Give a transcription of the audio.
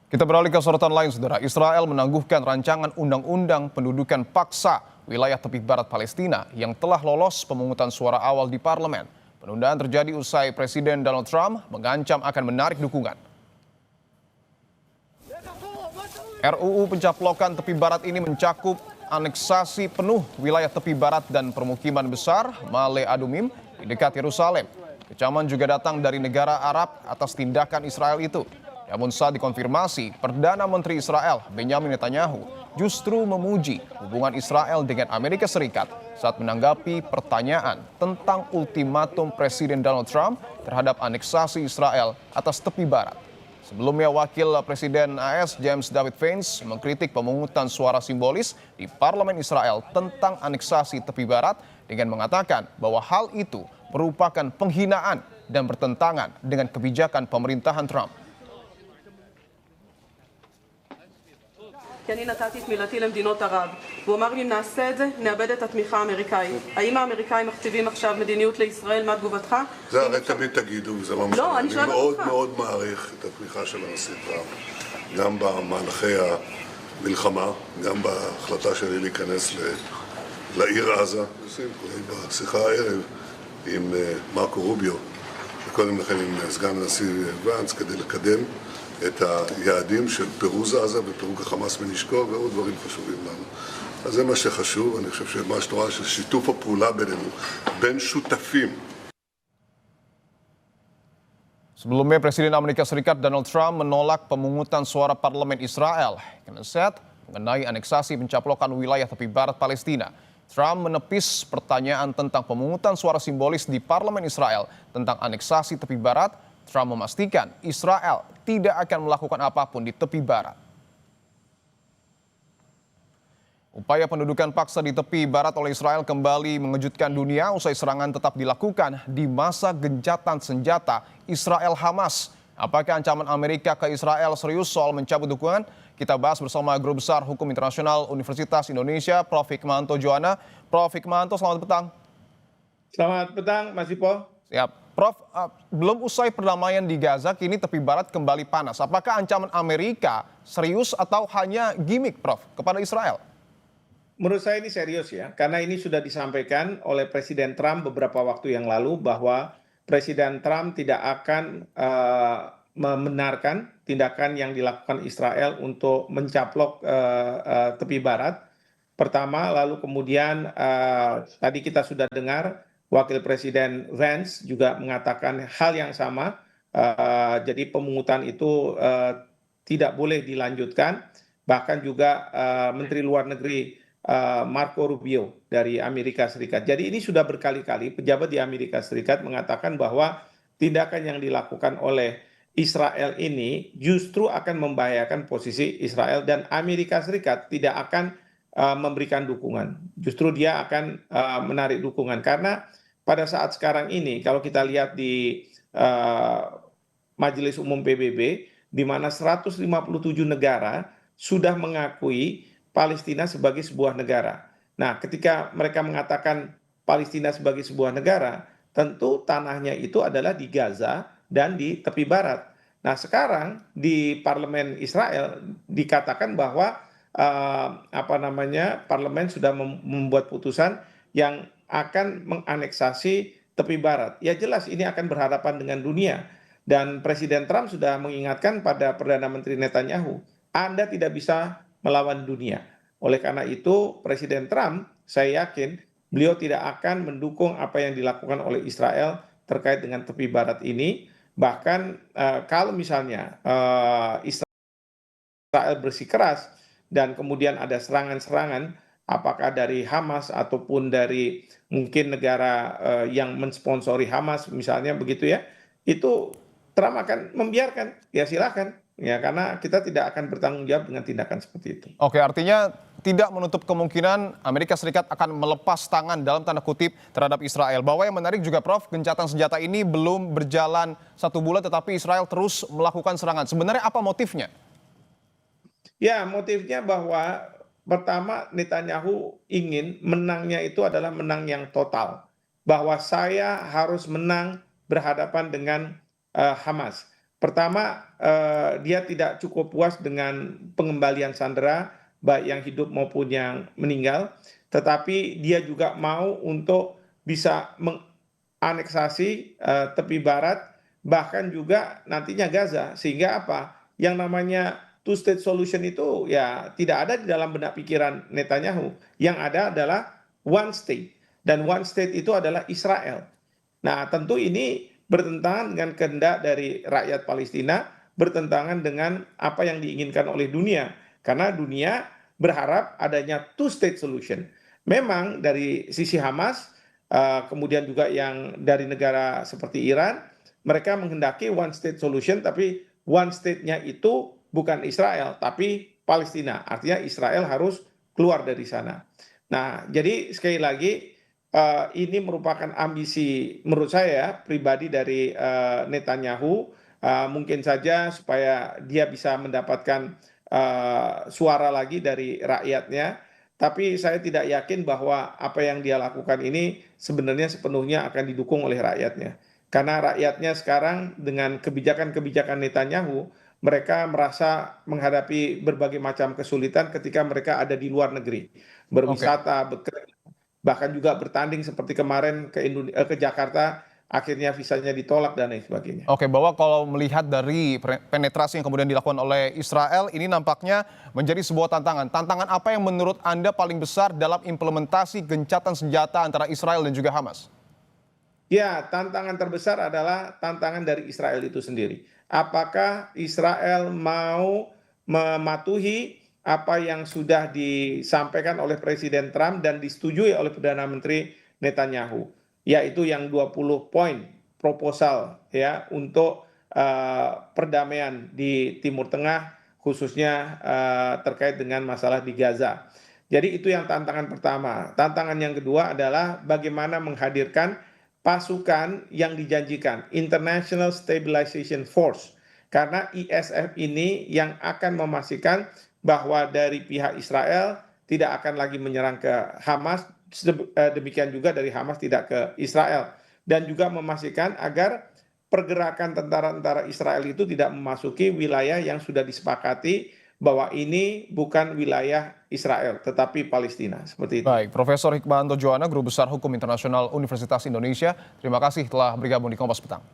Kita beralih ke sorotan lain, saudara. Israel menangguhkan rancangan undang-undang pendudukan paksa wilayah tepi barat Palestina yang telah lolos pemungutan suara awal di parlemen. Penundaan terjadi usai Presiden Donald Trump mengancam akan menarik dukungan. RUU pencaplokan tepi barat ini mencakup aneksasi penuh wilayah tepi barat dan permukiman besar Ma'ale Adumim di dekat Yerusalem. Kecaman juga datang dari negara Arab atas tindakan Israel itu. Namun saat dikonfirmasi, Perdana Menteri Israel Benjamin Netanyahu justru memuji hubungan Israel dengan Amerika Serikat saat menanggapi pertanyaan tentang ultimatum Presiden Donald Trump terhadap aneksasi Israel atas tepi barat. Sebelumnya, Wakil Presiden AS James David Vance mengkritik pemungutan suara simbolis di Parlemen Israel tentang aneksasi tepi barat dengan mengatakan bahwa hal itu merupakan penghinaan dan bertentangan dengan kebijakan pemerintahan Trump. כי אני נתתי את מילתי למדינות ערב, והוא אמר לי נעשה את זה, נאבד את התמיכה האמריקאית. האם האמריקאים מכתיבים עכשיו מדיניות לישראל? מה תגובתך? זה הרי תמיד תגידו, וזה לא משנה. אני מאוד מאוד מעריך את התמיכה של הנשיא טראמפ, גם במהלכי המלחמה, גם בהחלטה שלי להיכנס לעיר עזה, בשיחה הערב עם מרקו רוביו, וקודם לכן עם סגן הנשיא ואנס, כדי לקדם את היעדים של פירוז עזה ופירוק החמאס מנשקו ועוד דברים חשובים לנו. אז זה מה שחשוב, אני חושב שמה שאתה רואה ששיתוף הפעולה בינינו, בין שותפים. Sebelumnya, Presiden Amerika Serikat Donald Trump menolak pemungutan suara parlemen Israel, Knesset, mengenai aneksasi pencaplokan wilayah tepi barat Palestina. Trump menepis pertanyaan tentang pemungutan suara simbolis di parlemen Israel tentang aneksasi tepi barat. Trump memastikan Israel tidak akan melakukan apapun di tepi barat. Upaya pendudukan paksa di tepi barat oleh Israel kembali mengejutkan dunia usai serangan tetap dilakukan di masa gencatan senjata Israel-Hamas. Apakah ancaman Amerika ke Israel serius soal mencabut dukungan? Kita bahas bersama Guru Besar Hukum Internasional Universitas Indonesia, Prof. Hikmahanto Juwana. Prof. Hikmahanto, selamat petang. Selamat petang, Mas Ipo. Siap. Prof, belum usai perdamaian di Gaza, kini tepi barat kembali panas. Apakah ancaman Amerika serius atau hanya gimmick, Prof, kepada Israel? Menurut saya ini serius ya, karena ini sudah disampaikan oleh Presiden Trump beberapa waktu yang lalu bahwa Presiden Trump tidak akan membenarkan tindakan yang dilakukan Israel untuk mencaplok tepi barat. Pertama, lalu kemudian tadi kita sudah dengar Wakil Presiden Vance juga mengatakan hal yang sama, jadi pemungutan itu tidak boleh dilanjutkan, bahkan juga Menteri Luar Negeri Marco Rubio dari Amerika Serikat. Jadi ini sudah berkali-kali pejabat di Amerika Serikat mengatakan bahwa tindakan yang dilakukan oleh Israel ini justru akan membahayakan posisi Israel dan Amerika Serikat tidak akan memberikan dukungan. Justru dia akan menarik dukungan karena pada saat sekarang ini kalau kita lihat di Majelis Umum PBB di mana 157 negara sudah mengakui Palestina sebagai sebuah negara. Nah, ketika mereka mengatakan Palestina sebagai sebuah negara, tentu tanahnya itu adalah di Gaza dan di tepi barat. Nah, sekarang di parlemen Israel dikatakan bahwa parlemen sudah membuat putusan yang akan menganeksasi tepi barat. Ya jelas ini akan berhadapan dengan dunia. Dan Presiden Trump sudah mengingatkan pada Perdana Menteri Netanyahu, Anda tidak bisa melawan dunia. Oleh karena itu, Presiden Trump, saya yakin beliau tidak akan mendukung apa yang dilakukan oleh Israel terkait dengan tepi barat ini. Bahkan kalau misalnya Israel bersikeras dan kemudian ada serangan-serangan, apakah dari Hamas ataupun dari mungkin negara yang mensponsori Hamas misalnya begitu ya, itu Trump akan membiarkan, ya silakan, ya karena kita tidak akan bertanggung jawab dengan tindakan seperti itu. Oke, artinya tidak menutup kemungkinan Amerika Serikat akan melepas tangan dalam tanda kutip terhadap Israel. Bahwa yang menarik juga, Prof, gencatan senjata ini belum berjalan 1 bulan tetapi Israel terus melakukan serangan. Sebenarnya apa motifnya? Ya, motifnya bahwa pertama Netanyahu ingin menangnya itu adalah menang yang total. Bahwa saya harus menang berhadapan dengan Hamas. Pertama, dia tidak cukup puas dengan pengembalian sandera, baik yang hidup maupun yang meninggal, tetapi dia juga mau untuk bisa menganeksasi tepi barat, bahkan juga nantinya Gaza. Sehingga apa? Yang namanya two state solution itu ya tidak ada di dalam benak pikiran Netanyahu. Yang ada adalah one state. Dan one state itu adalah Israel. Nah, tentu ini bertentangan dengan kehendak dari rakyat Palestina, bertentangan dengan apa yang diinginkan oleh dunia. Karena dunia berharap adanya two state solution. Memang dari sisi Hamas, kemudian juga yang dari negara seperti Iran, mereka menghendaki one state solution, tapi one state-nya itu bukan Israel, tapi Palestina. Artinya Israel harus keluar dari sana. Nah, jadi sekali lagi ini merupakan ambisi menurut saya pribadi dari Netanyahu, mungkin saja supaya dia bisa mendapatkan suara lagi dari rakyatnya. Tapi saya tidak yakin bahwa apa yang dia lakukan ini sebenarnya sepenuhnya akan didukung oleh rakyatnya. Karena rakyatnya sekarang dengan kebijakan-kebijakan Netanyahu, mereka merasa menghadapi berbagai macam kesulitan ketika mereka ada di luar negeri, Oke. berwisata, bekerja, bahkan juga bertanding seperti kemarin ke Jakarta, akhirnya visanya ditolak dan lain sebagainya. Oke, bahwa kalau melihat dari penetrasi yang kemudian dilakukan oleh Israel, ini nampaknya menjadi sebuah tantangan. Tantangan apa yang menurut Anda paling besar dalam implementasi gencatan senjata antara Israel dan juga Hamas? Ya, tantangan terbesar adalah tantangan dari Israel itu sendiri. Apakah Israel mau mematuhi apa yang sudah disampaikan oleh Presiden Trump dan disetujui oleh Perdana Menteri Netanyahu, yaitu yang 20 poin proposal ya untuk perdamaian di Timur Tengah, khususnya terkait dengan masalah di Gaza. Jadi itu yang tantangan pertama. Tantangan yang kedua adalah bagaimana menghadirkan pasukan yang dijanjikan, International Stabilization Force. Karena ISF ini yang akan memastikan bahwa dari pihak Israel tidak akan lagi menyerang ke Hamas, demikian juga dari Hamas tidak ke Israel. Dan juga memastikan agar pergerakan tentara-tentara Israel itu tidak memasuki wilayah yang sudah disepakati bahwa ini bukan wilayah Israel, tetapi Palestina. Seperti itu. Baik, Profesor Hikmahanto Juwana, Guru Besar Hukum Internasional Universitas Indonesia. Terima kasih telah bergabung di Kompas Petang.